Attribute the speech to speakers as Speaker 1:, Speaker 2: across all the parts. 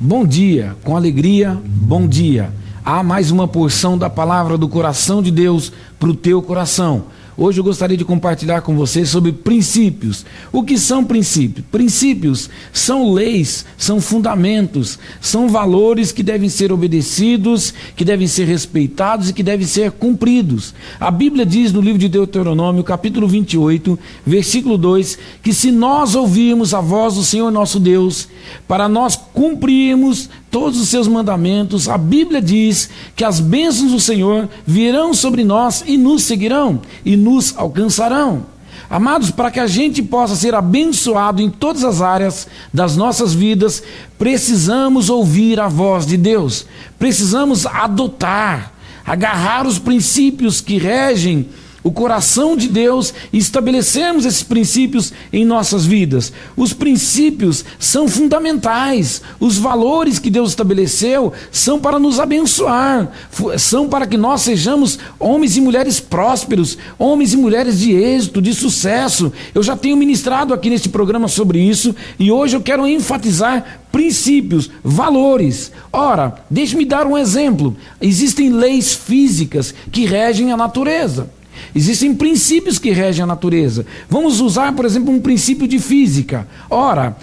Speaker 1: Bom dia, com alegria, bom dia. Há mais uma porção da palavra do coração de Deus para o teu coração. Hoje eu gostaria de compartilhar com você sobre princípios. O que são princípios? Princípios são leis, são fundamentos, são valores que devem ser obedecidos, que devem ser respeitados e que devem ser cumpridos. A Bíblia diz no livro de Deuteronômio, capítulo 28, versículo 2, que se nós ouvirmos a voz do Senhor nosso Deus, para nós cumprirmos todos os seus mandamentos, a Bíblia diz que as bênçãos do Senhor virão sobre nós e nos seguirão e nos alcançarão. Amados, para que a gente possa ser abençoado em todas as áreas das nossas vidas, precisamos ouvir a voz de Deus, precisamos agarrar os princípios que regem o coração de Deus e estabelecermos esses princípios em nossas vidas. Os princípios são fundamentais, os valores que Deus estabeleceu são para nos abençoar, são para que nós sejamos homens e mulheres prósperos, homens e mulheres de êxito, de sucesso. Eu já tenho ministrado aqui neste programa sobre isso e hoje eu quero enfatizar princípios, valores. Ora, deixe-me dar um exemplo. Existem leis físicas que regem a natureza. Existem princípios que regem a natureza. Vamos usar, por exemplo, um princípio de física. Ora,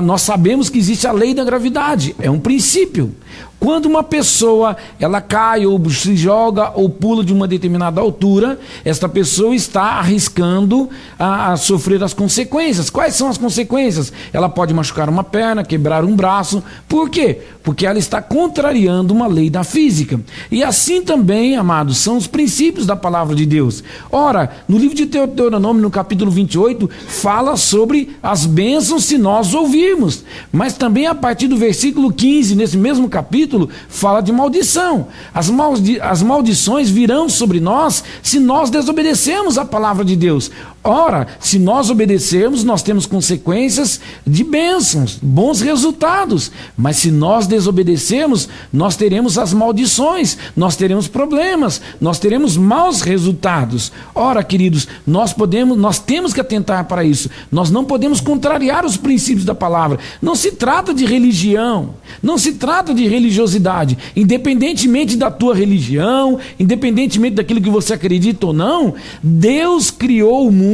Speaker 1: nós sabemos que existe a lei da gravidade. É um princípio. Quando uma pessoa ela cai ou se joga ou pula de uma determinada altura, esta pessoa está arriscando a sofrer as consequências. Quais são as consequências? Ela pode machucar uma perna, quebrar um braço. Por quê? Porque ela está contrariando uma lei da física. E assim também, amados, são os princípios da palavra de Deus. Ora, no livro de Deuteronômio, no capítulo 28, fala sobre as bênçãos se nós ouvirmos. Mas também a partir do versículo 15, nesse mesmo capítulo, fala de maldição. As maldições virão sobre nós se nós desobedecermos a palavra de Deus. Ora, se nós obedecermos, nós temos consequências de bênçãos, bons resultados. Mas se nós desobedecermos, nós teremos as maldições, nós teremos problemas, nós teremos maus resultados. Ora, queridos, nós temos que atentar para isso. Nós não podemos contrariar os princípios da palavra. Não se trata de religião, não se trata de religiosidade. Independentemente da tua religião, independentemente daquilo que você acredita ou não, Deus criou o mundo,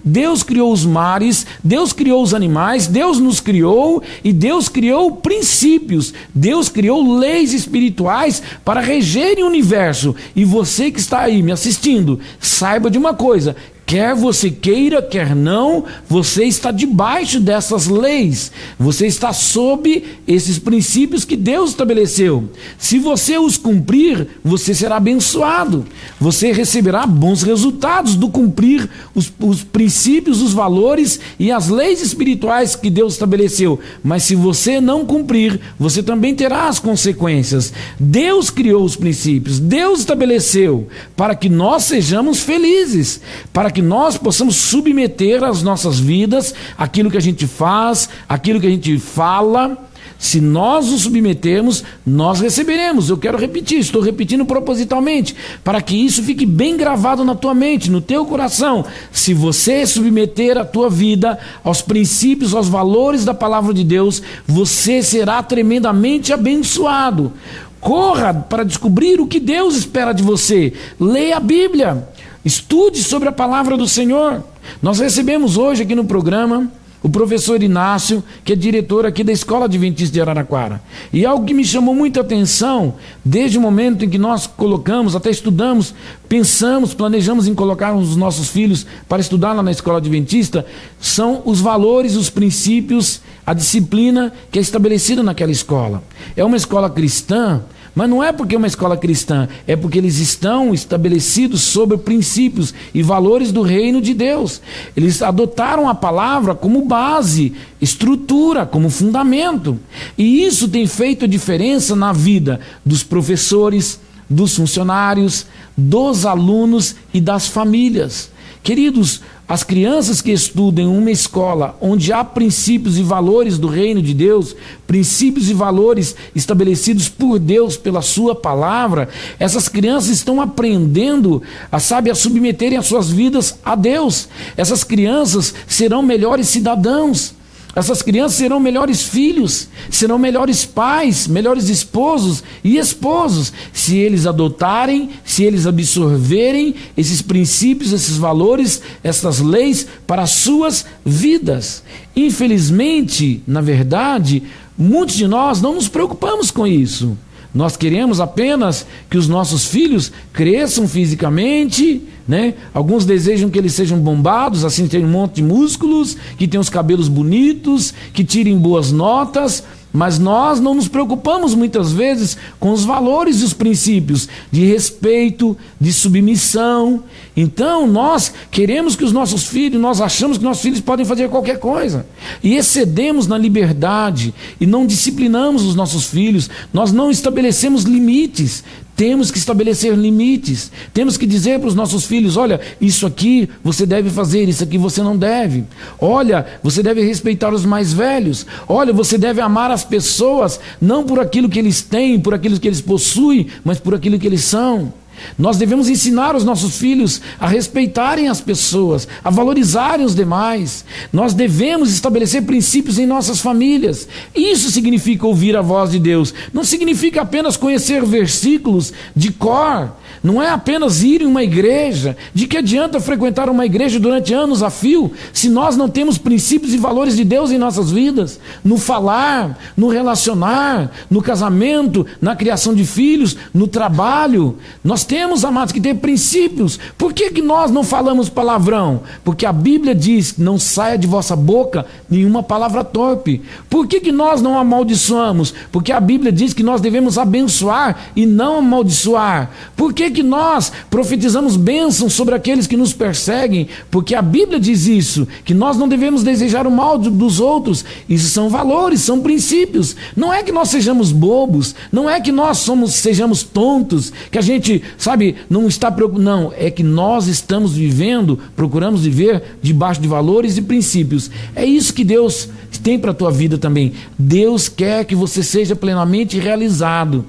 Speaker 1: Deus criou os mares, Deus criou os animais, Deus nos criou e Deus criou princípios, Deus criou leis espirituais para regerem o universo. E você que está aí me assistindo, saiba de uma coisa: quer você queira, quer não, você está debaixo dessas leis. Você está sob esses princípios que Deus estabeleceu. Se você os cumprir, você será abençoado. Você receberá bons resultados do cumprir os princípios, os valores e as leis espirituais que Deus estabeleceu. Mas se você não cumprir, você também terá as consequências. Deus criou os princípios, Deus estabeleceu para que nós sejamos felizes, para que nós possamos submeter as nossas vidas, aquilo que a gente faz, aquilo que a gente fala. Se nós nos submetermos, nós receberemos. Eu quero repetir, estou repetindo propositalmente, para que isso fique bem gravado na tua mente, no teu coração. Se você submeter a tua vida aos princípios, aos valores da palavra de Deus, você será tremendamente abençoado. Corra para descobrir o que Deus espera de você. Leia a Bíblia. Estude sobre a palavra do Senhor. Nós recebemos hoje aqui no programa o professor Inácio, que é diretor aqui da Escola Adventista de Araraquara. E algo que me chamou muita atenção, desde o momento em que nós colocamos, até estudamos, pensamos, planejamos em colocar os nossos filhos para estudar lá na Escola Adventista, são os valores, os princípios, a disciplina que é estabelecida naquela escola. É uma escola cristã, mas não é porque é uma escola cristã, é porque eles estão estabelecidos sobre princípios e valores do reino de Deus. Eles adotaram a palavra como base, estrutura, como fundamento. E isso tem feito a diferença na vida dos professores, dos funcionários, dos alunos e das famílias. Queridos, as crianças que estudam em uma escola onde há princípios e valores do reino de Deus, princípios e valores estabelecidos por Deus pela sua palavra, essas crianças estão aprendendo a submeterem as suas vidas a Deus. Essas crianças serão melhores cidadãos. Essas crianças serão melhores filhos, serão melhores pais, melhores esposos e esposos, se eles adotarem, se eles absorverem esses princípios, esses valores, essas leis para as suas vidas. Infelizmente, na verdade, muitos de nós não nos preocupamos com isso. Nós queremos apenas que os nossos filhos cresçam fisicamente, né? Alguns desejam que eles sejam bombados, assim, tenham um monte de músculos, que tenham os cabelos bonitos, que tirem boas notas, mas nós não nos preocupamos muitas vezes com os valores e os princípios de respeito, de submissão. Então nós queremos que os nossos filhos, nós achamos que nossos filhos podem fazer qualquer coisa e excedemos na liberdade e não disciplinamos os nossos filhos, nós não estabelecemos limites. Temos que estabelecer limites, temos que dizer para os nossos filhos: olha, isso aqui você deve fazer, isso aqui você não deve. Olha, você deve respeitar os mais velhos. Olha, você deve amar as pessoas, não por aquilo que eles têm, por aquilo que eles possuem, mas por aquilo que eles são. Nós devemos ensinar os nossos filhos a respeitarem as pessoas, a valorizarem os demais. Nós devemos estabelecer princípios em nossas famílias. Isso significa ouvir a voz de Deus. Não significa apenas conhecer versículos de cor. Não é apenas ir em uma igreja. De que adianta frequentar uma igreja durante anos a fio, se nós não temos princípios e valores de Deus em nossas vidas? No falar, no relacionar, no casamento, na criação de filhos, no trabalho. Nós temos, amados, que ter princípios. Por que nós não falamos palavrão? Porque a Bíblia diz que não saia de vossa boca nenhuma palavra torpe. Por que nós não amaldiçoamos? Porque a Bíblia diz que nós devemos abençoar e não amaldiçoar. Por que nós profetizamos bênçãos sobre aqueles que nos perseguem? Porque a Bíblia diz isso, que nós não devemos desejar o mal dos outros. Isso são valores, são princípios. Não é que nós sejamos bobos, não é que nós sejamos tontos, que a gente, sabe, não está preocupado. Não, é que nós estamos vivendo, procuramos viver debaixo de valores e princípios. É isso que Deus tem para a tua vida também. Deus quer que você seja plenamente realizado.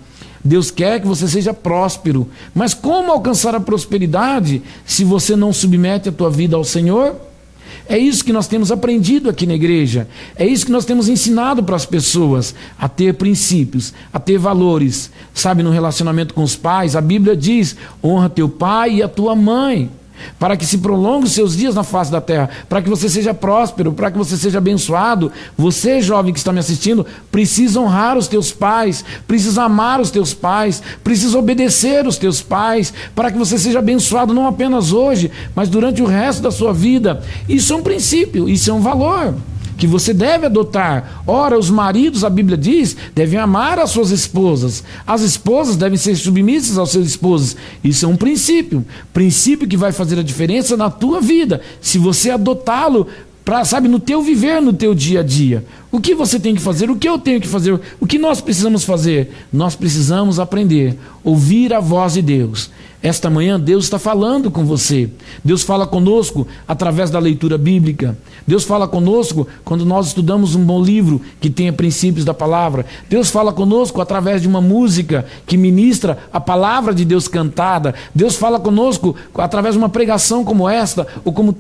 Speaker 1: Deus quer que você seja próspero. Mas como alcançar a prosperidade se você não submete a tua vida ao Senhor? É isso que nós temos aprendido aqui na igreja. É isso que nós temos ensinado para as pessoas, a ter princípios, a ter valores. Sabe, no relacionamento com os pais, a Bíblia diz: honra teu pai e a tua mãe, para que se prolongue os seus dias na face da terra, para que você seja próspero, para que você seja abençoado. Você, jovem que está me assistindo, precisa honrar os teus pais, precisa amar os teus pais, precisa obedecer os teus pais, para que você seja abençoado não apenas hoje, mas durante o resto da sua vida. Isso é um princípio, isso é um valor que você deve adotar. Ora, os maridos, a Bíblia diz, devem amar as suas esposas. As esposas devem ser submissas aos seus esposos. Isso é um princípio que vai fazer a diferença na tua vida, se você adotá-lo, sabe, no teu viver, no teu dia a dia. O que você tem que fazer, o que eu tenho que fazer, o que nós precisamos fazer? Nós precisamos aprender, ouvir a voz de Deus. Esta manhã Deus está falando com você. Deus fala conosco através da leitura bíblica. Deus fala conosco quando nós estudamos um bom livro que tenha princípios da palavra. Deus fala conosco através de uma música que ministra a palavra de Deus cantada. Deus fala conosco através de uma pregação como esta, ou como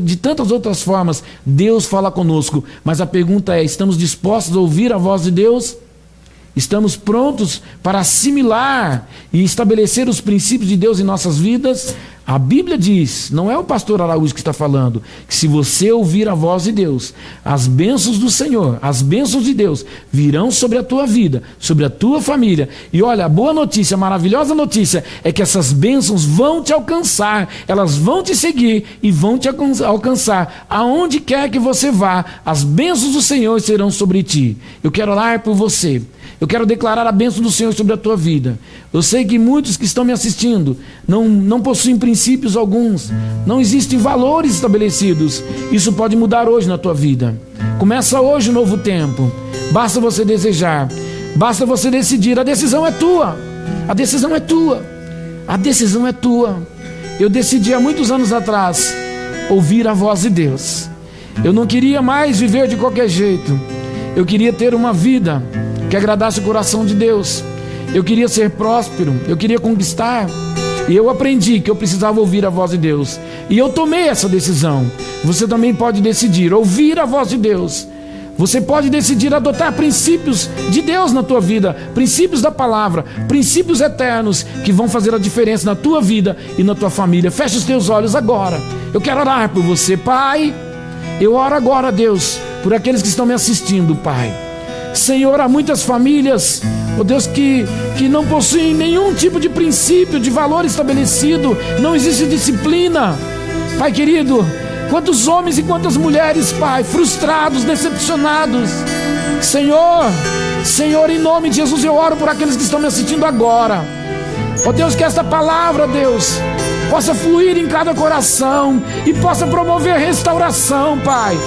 Speaker 1: de tantas outras formas. Deus fala conosco. Mas a pergunta é: estamos dispostos a ouvir a voz de Deus? Estamos prontos para assimilar e estabelecer os princípios de Deus em nossas vidas? A Bíblia diz, não é o pastor Araújo que está falando, que se você ouvir a voz de Deus, as bênçãos do Senhor, as bênçãos de Deus virão sobre a tua vida, sobre a tua família. E olha, a boa notícia, a maravilhosa notícia é que essas bênçãos vão te alcançar, elas vão te seguir e vão te alcançar. Aonde quer que você vá, as bênçãos do Senhor serão sobre ti. Eu quero orar por você. Eu quero declarar a bênção do Senhor sobre a tua vida. Eu sei que muitos que estão me assistindo não possuem princípios alguns, não existem valores estabelecidos. Isso pode mudar hoje na tua vida. Começa hoje um novo tempo. Basta você desejar, basta você decidir. A decisão é tua. A decisão é tua. A decisão é tua. Eu decidi há muitos anos atrás ouvir a voz de Deus. Eu não queria mais viver de qualquer jeito. Eu queria ter uma vida que agradasse o coração de Deus. Eu queria ser próspero, eu queria conquistar. E eu aprendi que eu precisava ouvir a voz de Deus. E eu tomei essa decisão. Você também pode decidir ouvir a voz de Deus. Você pode decidir adotar princípios de Deus na tua vida, princípios da palavra, princípios eternos que vão fazer a diferença na tua vida e na tua família. Feche os teus olhos agora. Eu quero orar por você, Pai. Eu oro agora, Deus, por aqueles que estão me assistindo, Pai. Senhor, há muitas famílias, ó Deus, que não possuem nenhum tipo de princípio, de valor estabelecido. Não existe disciplina. Pai querido, quantos homens e quantas mulheres, Pai, frustrados, decepcionados. Senhor, em nome de Jesus, eu oro por aqueles que estão me assistindo agora. Ó Deus, que esta palavra, Deus, possa fluir em cada coração e possa promover restauração, Pai.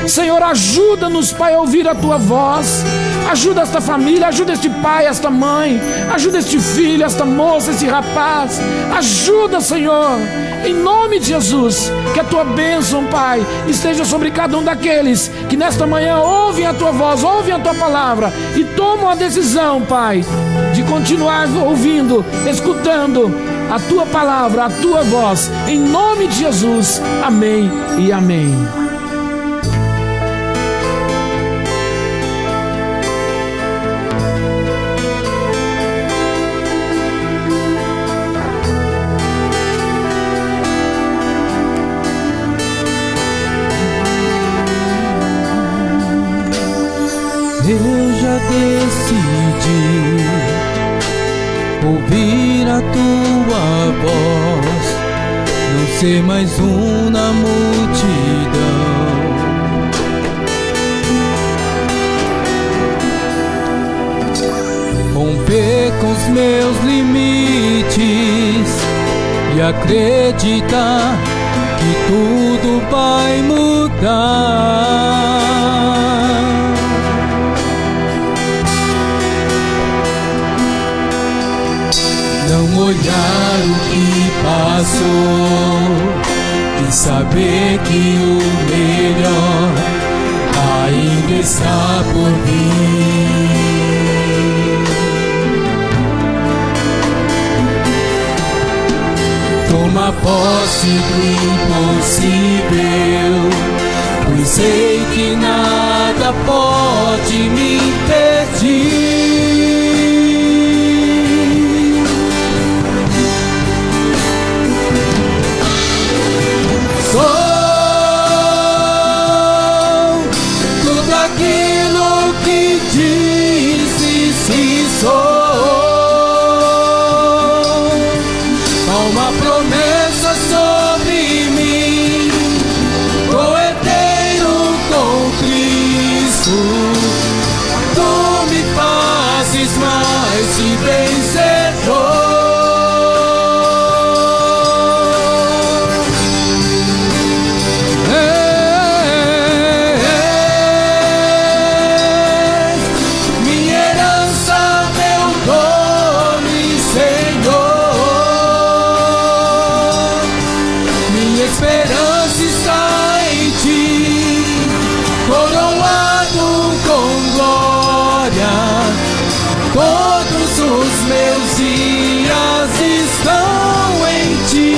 Speaker 1: Senhor, ajuda-nos, Pai, a ouvir a Tua voz. Ajuda esta família, ajuda este pai, esta mãe, ajuda este filho, esta moça, esse rapaz. Ajuda, Senhor, em nome de Jesus, que a Tua bênção, Pai, esteja sobre cada um daqueles que nesta manhã ouvem a Tua voz, ouvem a Tua palavra e tomam a decisão, Pai, de continuar ouvindo, escutando a Tua palavra, a Tua voz, em nome de Jesus. Amém e amém.
Speaker 2: Eu já decidi ouvir a Tua voz, não ser mais um na multidão. Romper com os meus limites e acreditar que tudo vai mudar. Não olhar o que passou e saber que o melhor ainda está por vir. Toma posse do impossível, pois sei que nada pode me impedir. Sou tudo aquilo que disse, sim, sou. Há uma promessa sobre mim, co-herdeiro com Cristo. Tu me fazes mais que vencedor. Esperança está em Ti, coroado com glória. Todos os meus dias estão em Ti.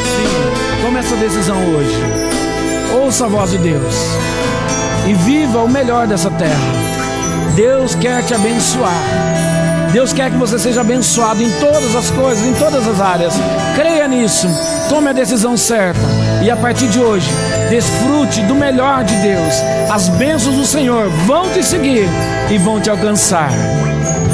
Speaker 1: Sim, tome essa decisão hoje. Ouça a voz de Deus e viva o melhor dessa terra. Deus quer te abençoar. Deus quer que você seja abençoado em todas as coisas, em todas as áreas. Creia nisso, tome a decisão certa e a partir de hoje, desfrute do melhor de Deus. As bênçãos do Senhor vão te seguir e vão te alcançar.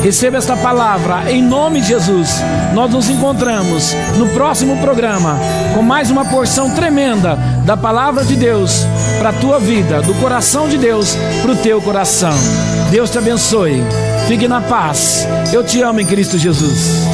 Speaker 1: Receba esta palavra em nome de Jesus. Nós nos encontramos no próximo programa com mais uma porção tremenda da palavra de Deus para a tua vida, do coração de Deus para o teu coração. Deus te abençoe. Fique na paz. Eu te amo em Cristo Jesus.